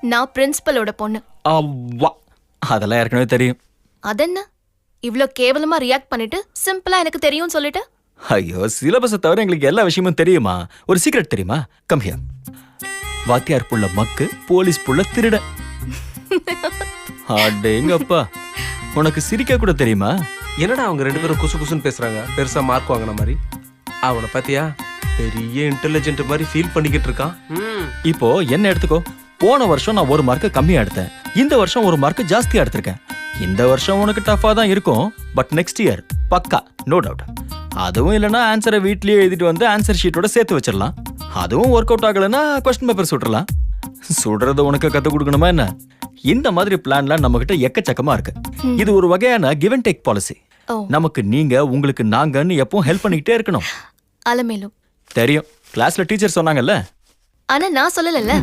நான் பிரின்சிபலோட பொண்ணு. அவ்வா, அதெல்லாம் ஏற்கனவே தெரியும். அதென்ன இவ்ளோ கேவலமா ரியாக்ட் பண்ணிட்டு சிம்பிளா எனக்கு தெரியும்னு சொல்லிட்டு? ஐயோ, சிலபஸை தவிர எங்களுக்கு எல்லா விஷயமும் தெரியுமா? ஒரு சீக்ரெட் தெரியுமா? Come here. வாத்தியார் புள்ள மக்கு, போலீஸ் புள்ள திருட. அடேங்கப்பா, உனக்கு சிரிக்க கூட தெரியுமா? என்னடா அவங்க 2 பேரும் குசு குசுன்னு பேசுறாங்க, பெருசா மார்க் வாங்கின மாதிரி. அவனை பாத்தியா, பெரிய இன்டெலிஜென்ட் மாதிரி ஃபீல் பண்ணிக்கிட்டு இருக்கான். இப்போ என்ன எடுத்துக்கோ. போன வருஷம் நான் 1 மார்க் கம்மியா எடுத்தேன். இந்த வருஷம் 1 மார்க் ஜாஸ்தியா எடுத்திருக்கேன். இந்த வருஷம் உனக்கு டஃபா தான் இருக்கும், பட் நெக்ஸ்ட் இயர் பக்கா, நோ டவுட். அதுவும் இல்லைன்னா ஆன்சரை வீட்லயே எழுதிட்டு வந்து ஆன்சர் ஷீட்டோட சேர்த்து வச்சிடலாம். அதுவும் ஒர்க் அவுட் ஆகலைன்னா கொஸ்டின் பேப்பர் சுடலாம். சுடுறத உனக்கு கற்றுக் கொடுக்கணுமா என்ன? இந்த மாதிரி பிளான்லாம் நம்ம கிட்ட எக்கச்சக்கமா இருக்கு. இது ஒரு வகையான கிவ் அண்ட் டேக் பாலிசி. நமக்கு நீங்க, உங்களுக்கு நாங்கன்னு எப்பவும் ஹெல்ப் பண்ணிக்கிட்டே இருக்கணும். அலமேலும் தெரியும், கிளாஸ்ல டீச்சர் சொன்னாங்கல்ல. ஆனா நான் சொல்லல.